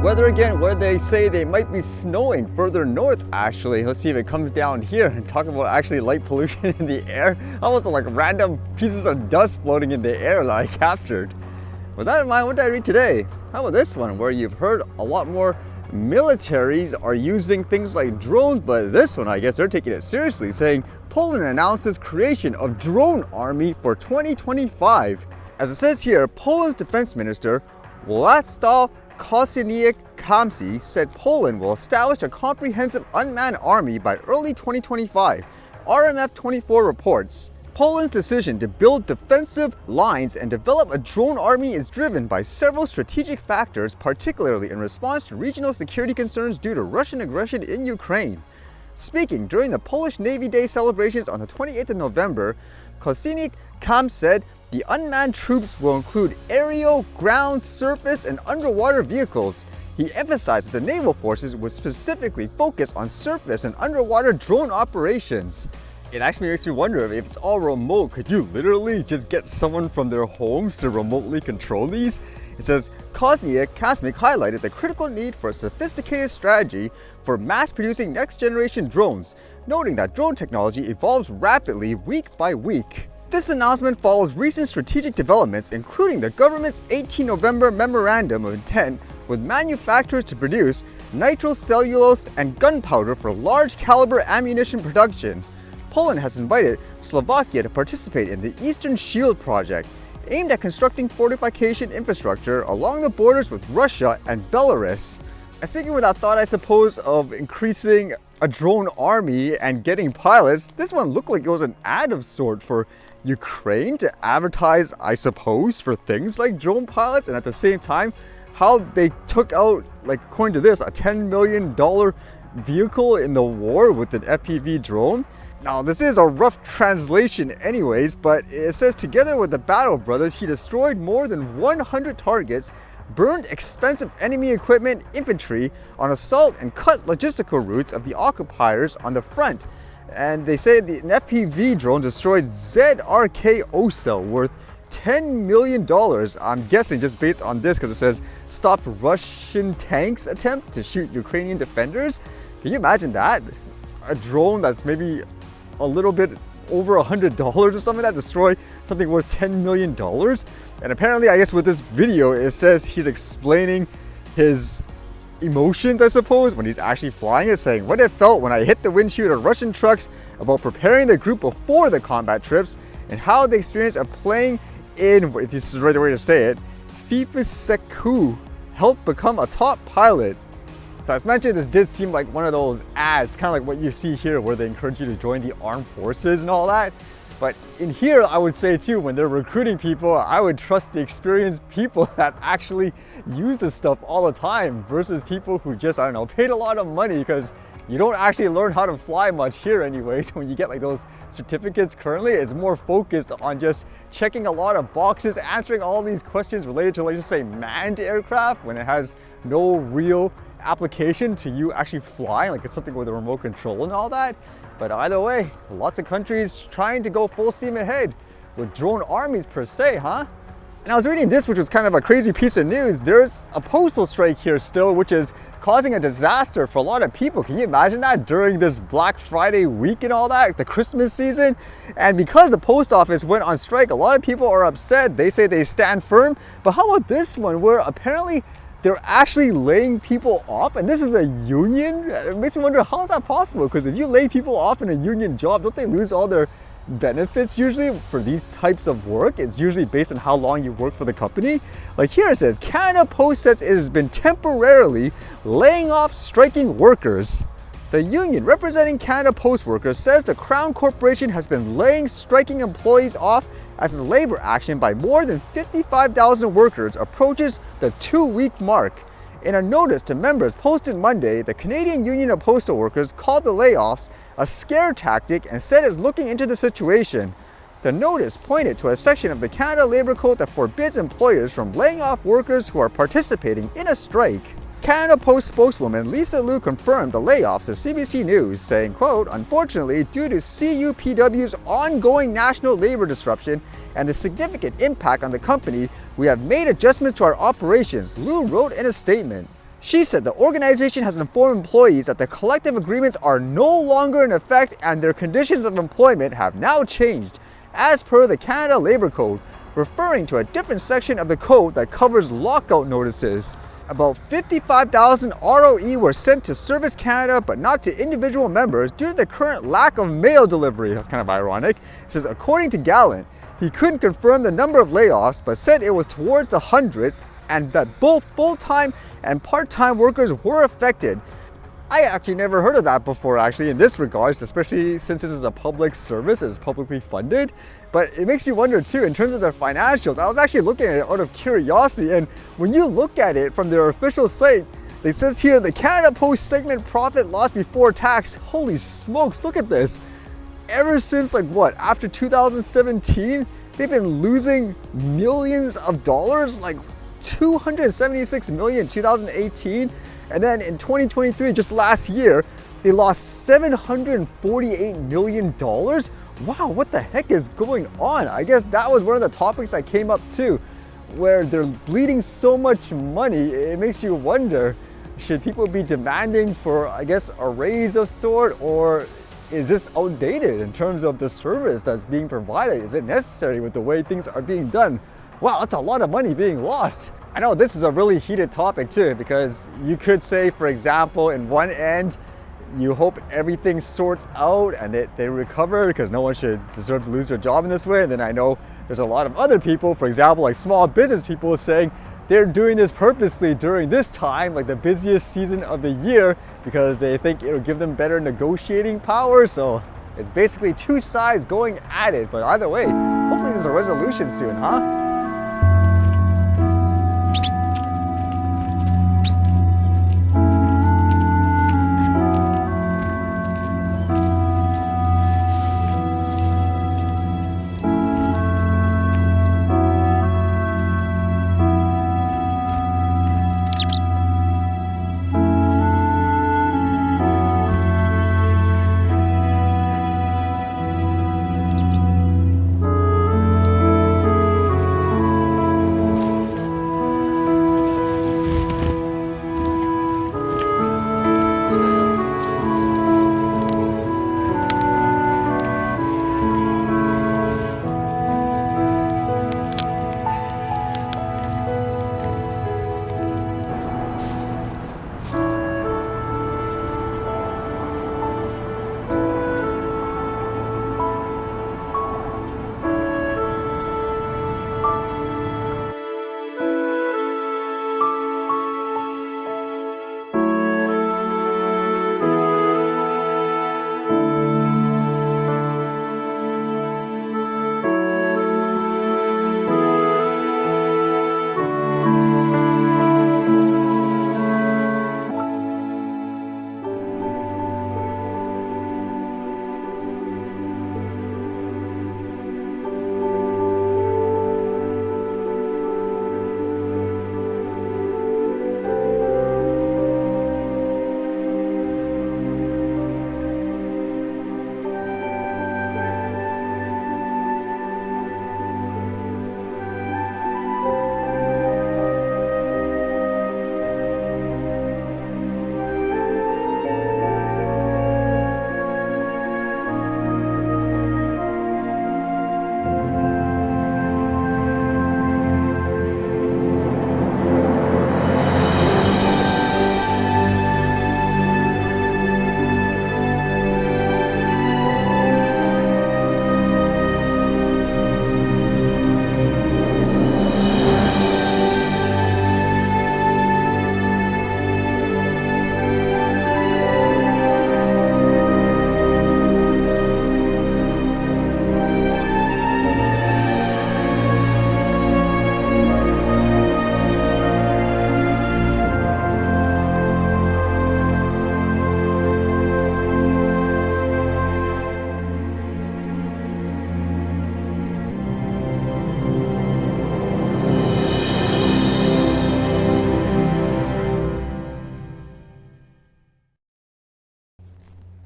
weather again, where they say they might be snowing further north actually. Let's see if it comes down here and talk about actually light pollution in the air. Almost like random pieces of dust floating in the air that I captured. With that in mind, what did I read today? How about this one, where you've heard a lot more militaries are using things like drones, but this one, I guess they're taking it seriously, saying Poland announces creation of drone army for 2025. As it says here, Poland's defense minister, Władysław Kosyniak-Kamysz, said Poland will establish a comprehensive unmanned army by early 2025. RMF24 reports. Poland's decision to build defensive lines and develop a drone army is driven by several strategic factors, particularly in response to regional security concerns due to Russian aggression in Ukraine. Speaking during the Polish Navy Day celebrations on the 28th of November, Kosyniak-Kamysz said the unmanned troops will include aerial, ground, surface, and underwater vehicles. He emphasized that the naval forces would specifically focus on surface and underwater drone operations. It actually makes me wonder if it's all remote, could you literally just get someone from their homes to remotely control these? It says, Kosyniak-Kamysz highlighted the critical need for a sophisticated strategy for mass-producing next-generation drones, noting that drone technology evolves rapidly week by week. This announcement follows recent strategic developments, including the government's 18 November Memorandum of Intent with manufacturers to produce nitrocellulose and gunpowder for large-caliber ammunition production. Poland has invited Slovakia to participate in the Eastern Shield project, aimed at constructing fortification infrastructure along the borders with Russia and Belarus. And speaking with that thought, I suppose, of increasing a drone army and getting pilots, this one looked like it was an ad of sort for Ukraine to advertise, I suppose, for things like drone pilots, and at the same time, how they took out, like according to this, a $10 million vehicle in the war with an FPV drone. Now, this is a rough translation anyways, but it says together with the Battle Brothers, he destroyed more than 100 targets, burned expensive enemy equipment, infantry on assault, and cut logistical routes of the occupiers on the front. And they say an FPV drone destroyed ZRK OSA worth $10 million. I'm guessing just based on this because it says stopped Russian tanks attempt to shoot Ukrainian defenders. Can you imagine that? A drone that's maybe a little bit over $100 or something that destroyed something worth $10 million. And apparently, I guess with this video, it says he's explaining his emotions, I suppose, when he's actually flying it, saying what it felt when I hit the windshield of Russian trucks, about preparing the group before the combat trips, and how the experience of playing in, if this is the right way to say it, FIFA Seku helped become a top pilot. So as mentioned, this did seem like one of those ads, kind of like what you see here where they encourage you to join the armed forces and all that. But in here, I would say too, when they're recruiting people, I would trust the experienced people that actually use this stuff all the time versus people who just, I don't know, paid a lot of money, because you don't actually learn how to fly much here anyways. When you get like those certificates currently, it's more focused on just checking a lot of boxes, answering all these questions related to, like, just say manned aircraft, when it has no real application to you actually flying, like it's something with a remote control and all that. But either way, lots of countries trying to go full steam ahead with drone armies per se, huh? And I was reading this, which was kind of a crazy piece of news. There's a postal strike here still, which is causing a disaster for a lot of people. Can you imagine that during this Black Friday week and all that, the Christmas season? And because the post office went on strike, a lot of people are upset. They say they stand firm. But how about this one, where apparently they're actually laying people off, and this is a union? It makes me wonder, how is that possible? Because if you lay people off in a union job, don't they lose all their benefits usually for these types of work? It's usually based on how long you work for the company. Like here it says, Canada Post says it has been temporarily laying off striking workers. The union representing Canada Post workers says the Crown Corporation has been laying striking employees off as the labor action by more than 55,000 workers approaches the 2-week mark. In a notice to members posted Monday, the Canadian Union of Postal Workers called the layoffs a scare tactic and said it's looking into the situation. The notice pointed to a section of the Canada Labour Code that forbids employers from laying off workers who are participating in a strike. Canada Post spokeswoman Lisa Liu confirmed the layoffs to CBC News, saying, quote, "Unfortunately, due to CUPW's ongoing national labor disruption and the significant impact on the company, we have made adjustments to our operations," Liu wrote in a statement. She said the organization has informed employees that the collective agreements are no longer in effect and their conditions of employment have now changed, as per the Canada Labour Code, referring to a different section of the code that covers lockout notices. About 55,000 ROE were sent to Service Canada but not to individual members due to the current lack of mail delivery. That's kind of ironic. It says, according to Gallant, he couldn't confirm the number of layoffs but said it was towards the hundreds and that both full-time and part-time workers were affected. I actually never heard of that before in this regards, especially since this is a public service, it's publicly funded. But it makes you wonder too, in terms of their financials. I was actually looking at it out of curiosity, and when you look at it from their official site, it says here the Canada Post segment profit loss before tax. Holy smokes, look at this. Ever since after 2017, they've been losing millions of dollars, like 276 million in 2018, and then in 2023, just last year, they lost $748 million. Wow, what the heck is going on? I guess that was one of the topics that came up too, where they're bleeding so much money. It makes you wonder, should people be demanding for, a raise of sort, or is this outdated in terms of the service that's being provided? Is it necessary with the way things are being done? Wow, that's a lot of money being lost. I know this is a really heated topic too, because you could say, for example, in one end, you hope everything sorts out and they recover because no one should deserve to lose their job in this way. And then I know there's a lot of other people, for example, like small business people, saying they're doing this purposely during this time, like the busiest season of the year, because they think it'll give them better negotiating power. So it's basically two sides going at it. But either way, hopefully there's a resolution soon, huh?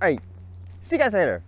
All right, see you guys later.